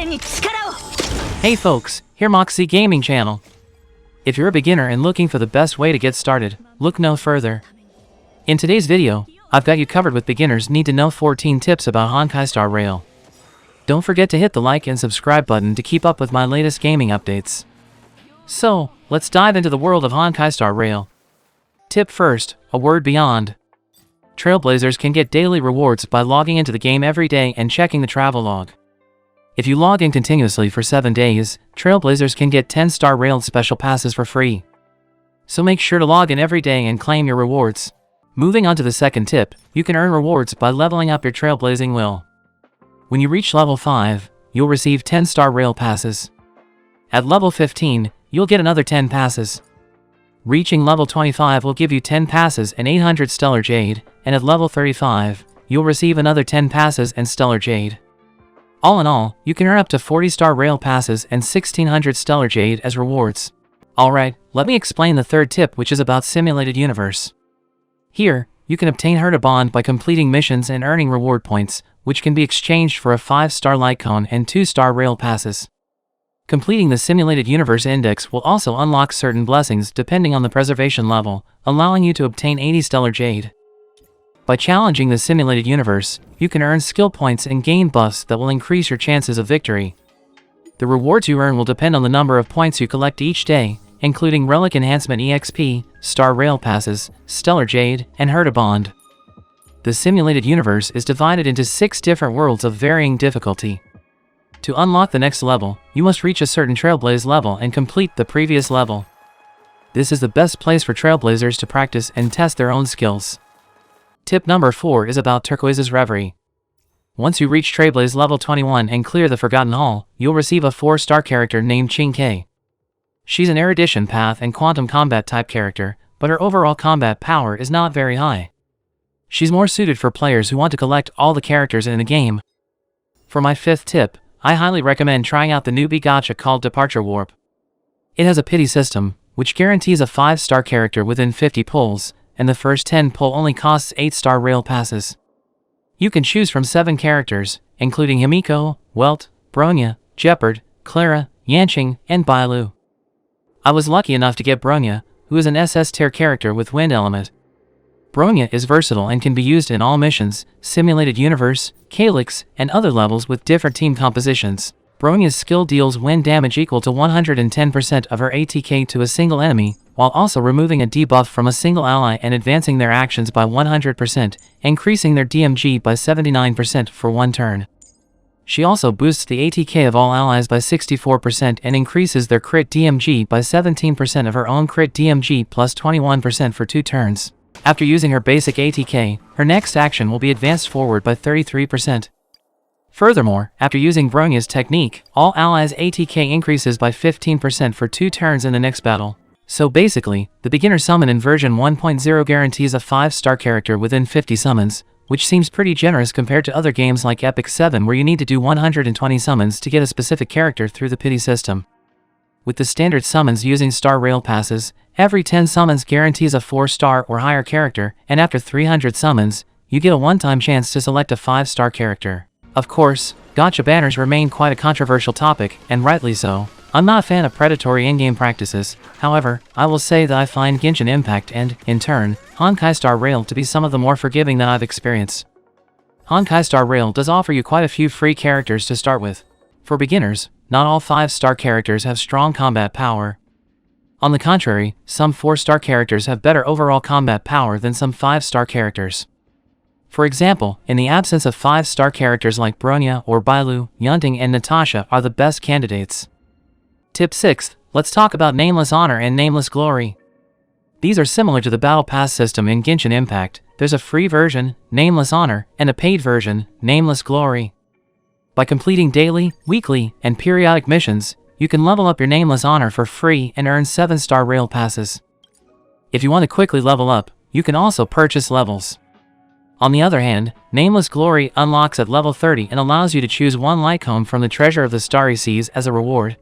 Hey folks, here Moxie Gaming Channel. If you're a beginner and looking for the best way to get started, look no further. In today's video, I've got you covered with beginners need to know 14 tips about Honkai Star Rail. Don't forget to hit the like and subscribe button to keep up with my latest gaming updates. So, let's dive into the world of Honkai Star Rail. Tip first, a word beyond. Trailblazers can get daily rewards by logging into the game every day and checking the travel log. If you log in continuously for 7 days, Trailblazers can get 10 Star Rail special passes for free. So make sure to log in every day and claim your rewards. Moving on to the second tip, you can earn rewards by leveling up your Trailblazing Will. When you reach level 5, you'll receive 10 Star Rail passes. At level 15, you'll get another 10 passes. Reaching level 25 will give you 10 passes and 800 Stellar Jade, and at level 35, you'll receive another 10 passes and Stellar Jade. All in all, you can earn up to 40 Star Rail passes and 1600 Stellar Jade as rewards. Alright, let me explain the third tip, which is about Simulated Universe. Here, you can obtain Herd Bond by completing missions and earning reward points, which can be exchanged for a 5-star light cone and 2-star rail passes. Completing the Simulated Universe Index will also unlock certain blessings depending on the preservation level, allowing you to obtain 80 Stellar Jade. By challenging the Simulated Universe, you can earn skill points and gain buffs that will increase your chances of victory. The rewards you earn will depend on the number of points you collect each day, including Relic Enhancement EXP, Star Rail Passes, Stellar Jade, and Herd Bond. The Simulated Universe is divided into 6 different worlds of varying difficulty. To unlock the next level, you must reach a certain Trailblaze level and complete the previous level. This is the best place for Trailblazers to practice and test their own skills. Tip number 4 is about Turquoise's Reverie. Once you reach Traiblaze level 21 and clear the Forgotten Hall, you'll receive a 4-star character named Ching-Kei. She's an Erudition Path and Quantum Combat type character, but her overall combat power is not very high. She's more suited for players who want to collect all the characters in the game. For my 5th tip, I highly recommend trying out the Newbie Gacha called Departure Warp. It has a pity system, which guarantees a 5-star character within 50 pulls, and the first 10 pull only costs 8 Star Rail passes. You can choose from 7 characters, including Himiko, Welt, Bronya, Jeopard, Clara, Yanqing, and Bailu. I was lucky enough to get Bronya, who is an SS tier character with Wind Element. Bronya is versatile and can be used in all missions, Simulated Universe, Calyx, and other levels with different team compositions. Bronya's skill deals wind damage equal to 110% of her ATK to a single enemy, while also removing a debuff from a single ally and advancing their actions by 100%, increasing their DMG by 79% for 1 turn. She also boosts the ATK of all allies by 64% and increases their crit DMG by 17% of her own crit DMG plus 21% for 2 turns. After using her basic ATK, her next action will be advanced forward by 33%. Furthermore, after using Bronya's technique, all allies' ATK increases by 15% for 2 turns in the next battle. So basically, the beginner summon in version 1.0 guarantees a 5-star character within 50 summons, which seems pretty generous compared to other games like Epic 7 where you need to do 120 summons to get a specific character through the pity system. With the standard summons using Star Rail passes, every 10 summons guarantees a 4-star or higher character, and after 300 summons, you get a one-time chance to select a 5-star character. Of course, Gacha banners remain quite a controversial topic, and rightly so. I'm not a fan of predatory in-game practices, however, I will say that I find Genshin Impact and, in turn, Honkai Star Rail to be some of the more forgiving that I've experienced. Honkai Star Rail does offer you quite a few free characters to start with. For beginners, not all 5-star characters have strong combat power. On the contrary, some 4-star characters have better overall combat power than some 5-star characters. For example, in the absence of 5-star characters like Bronya or Bailu, Yanqing and Natasha are the best candidates. Tip 6, let's talk about Nameless Honor and Nameless Glory. These are similar to the Battle Pass system in Genshin Impact. There's a free version, Nameless Honor, and a paid version, Nameless Glory. By completing daily, weekly, and periodic missions, you can level up your Nameless Honor for free and earn 7-star rail passes. If you want to quickly level up, you can also purchase levels. On the other hand, Nameless Glory unlocks at level 30 and allows you to choose 1 light cone from the Treasure of the Starry Seas as a reward.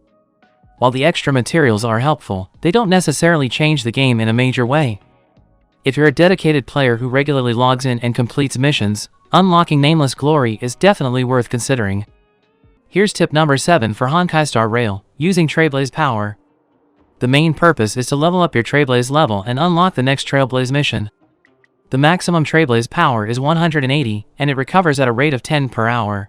While the extra materials are helpful, they don't necessarily change the game in a major way. If you're a dedicated player who regularly logs in and completes missions, unlocking Nameless Glory is definitely worth considering. Here's tip number 7 for Honkai Star Rail, using Trailblaze power. The main purpose is to level up your Trailblaze level and unlock the next Trailblaze mission. The maximum Trailblaze power is 180, and it recovers at a rate of 10 per hour.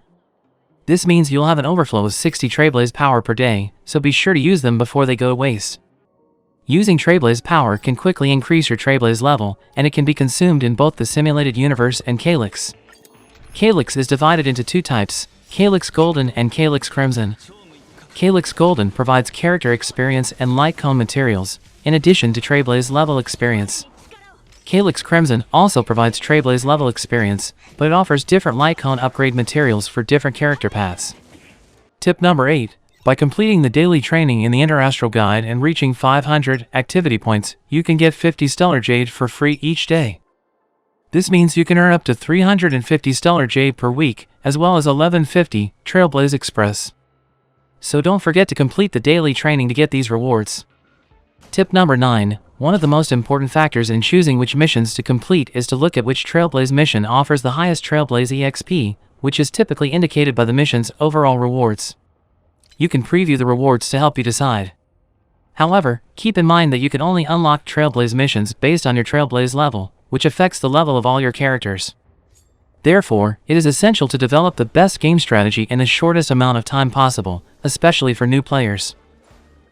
This means you'll have an overflow of 60 Trailblaze power per day, so be sure to use them before they go to waste. Using Trailblaze power can quickly increase your Trailblaze level, and it can be consumed in both the simulated universe and Calyx. Calyx is divided into two types, Calyx Golden and Calyx Crimson. Calyx Golden provides character experience and light cone materials, in addition to Trailblaze level experience. Calyx Crimson also provides Trailblaze level experience, but it offers different light cone upgrade materials for different character paths. Tip number 8. By completing the daily training in the Interastral Guide and reaching 500 activity points, you can get 50 Stellar Jade for free each day. This means you can earn up to 350 Stellar Jade per week, as well as 1150 Trailblaze Express. So don't forget to complete the daily training to get these rewards. Tip number 9. One of the most important factors in choosing which missions to complete is to look at which Trailblaze mission offers the highest Trailblaze EXP, which is typically indicated by the mission's overall rewards. You can preview the rewards to help you decide. However, keep in mind that you can only unlock Trailblaze missions based on your Trailblaze level, which affects the level of all your characters. Therefore, it is essential to develop the best game strategy in the shortest amount of time possible, especially for new players.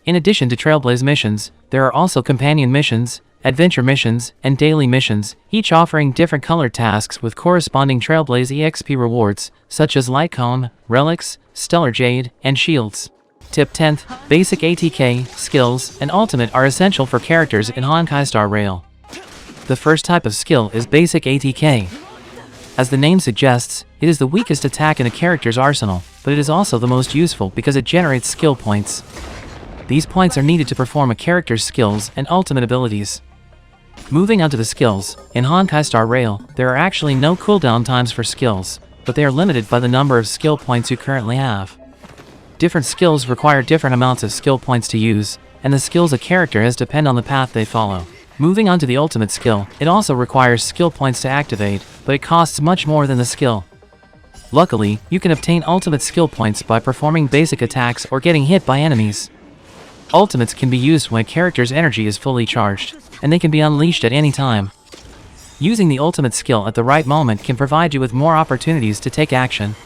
In addition to Trailblaze missions, there are also companion missions, adventure missions, and daily missions, each offering different colored tasks with corresponding Trailblaze EXP rewards, such as Light Cone, Relics, Stellar Jade, and Shields. Tip 10th. Basic ATK, skills, and ultimate are essential for characters in Honkai Star Rail. The first type of skill is basic ATK. As the name suggests, it is the weakest attack in a character's arsenal, but it is also the most useful because it generates skill points. These points are needed to perform a character's skills and ultimate abilities. Moving on to the skills, in Honkai Star Rail, there are actually no cooldown times for skills, but they are limited by the number of skill points you currently have. Different skills require different amounts of skill points to use, and the skills a character has depend on the path they follow. Moving on to the ultimate skill, it also requires skill points to activate, but it costs much more than the skill. Luckily, you can obtain ultimate skill points by performing basic attacks or getting hit by enemies. Ultimates can be used when a character's energy is fully charged, and they can be unleashed at any time. Using the ultimate skill at the right moment can provide you with more opportunities to take action.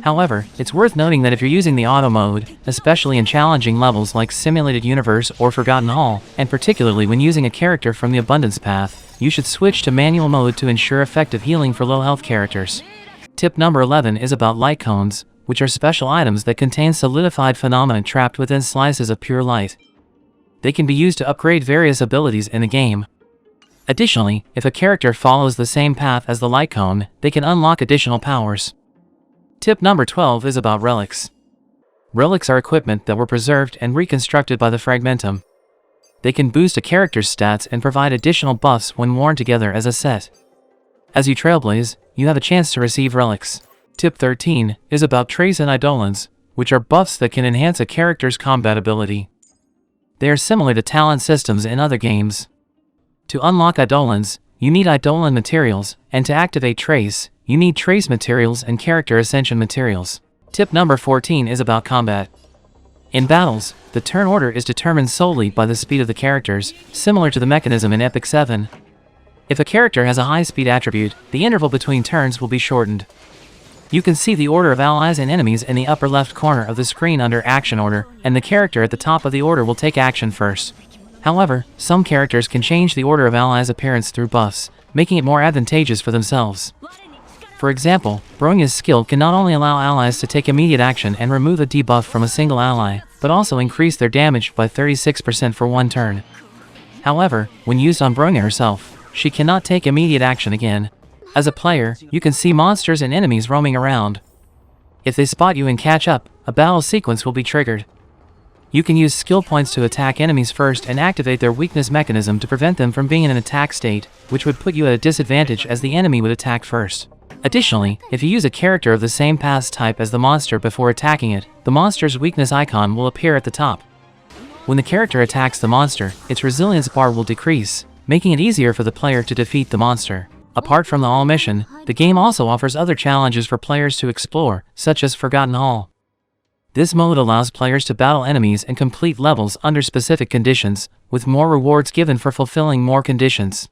However, it's worth noting that if you're using the auto mode, especially in challenging levels like Simulated Universe or Forgotten Hall, and particularly when using a character from the Abundance Path, you should switch to manual mode to ensure effective healing for low health characters. Tip number 11 is about light cones, which are special items that contain solidified phenomena trapped within slices of pure light. They can be used to upgrade various abilities in the game. Additionally, if a character follows the same path as the light cone, they can unlock additional powers. Tip number 12 is about relics. Relics are equipment that were preserved and reconstructed by the Fragmentum. They can boost a character's stats and provide additional buffs when worn together as a set. As you Trailblaze, you have a chance to receive relics. Tip 13 is about traits and Eidolons, which are buffs that can enhance a character's combat ability. They are similar to talent systems in other games. To unlock Eidolons, you need Eidolon materials, and to activate trace, you need trace materials and character ascension materials. Tip number 14 is about combat. In battles, the turn order is determined solely by the speed of the characters, similar to the mechanism in Epic 7. If a character has a high speed attribute, the interval between turns will be shortened. You can see the order of allies and enemies in the upper left corner of the screen under Action Order, and the character at the top of the order will take action first. However, some characters can change the order of allies' appearance through buffs, making it more advantageous for themselves. For example, Bronya's skill can not only allow allies to take immediate action and remove a debuff from a single ally, but also increase their damage by 36% for one turn. However, when used on Bronya herself, she cannot take immediate action again. As a player, you can see monsters and enemies roaming around. If they spot you and catch up, a battle sequence will be triggered. You can use skill points to attack enemies first and activate their weakness mechanism to prevent them from being in an attack state, which would put you at a disadvantage as the enemy would attack first. Additionally, if you use a character of the same path type as the monster before attacking it, the monster's weakness icon will appear at the top. When the character attacks the monster, its resilience bar will decrease, making it easier for the player to defeat the monster. Apart from the All mission, the game also offers other challenges for players to explore, such as Forgotten Hall. This mode allows players to battle enemies and complete levels under specific conditions, with more rewards given for fulfilling more conditions.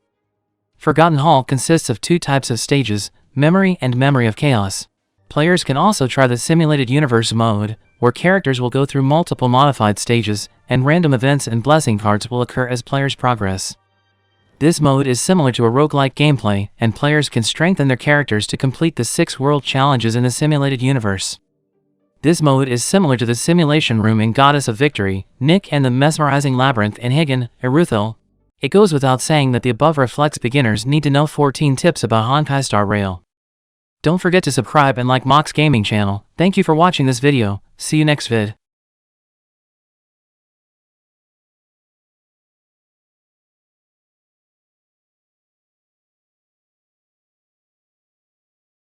Forgotten Hall consists of 2 types of stages, Memory and Memory of Chaos. Players can also try the Simulated Universe mode, where characters will go through multiple modified stages, and random events and blessing cards will occur as players progress. This mode is similar to a roguelike gameplay, and players can strengthen their characters to complete the 6 world challenges in the Simulated Universe. This mode is similar to the Simulation Room in Goddess of Victory, Nick and the Mesmerizing Labyrinth in Higan, Eruthil. It goes without saying that the above reflects beginners need to know 14 tips about Honkai Star Rail. Don't forget to subscribe and like Mox Gaming channel. Thank you for watching this video. See you next vid.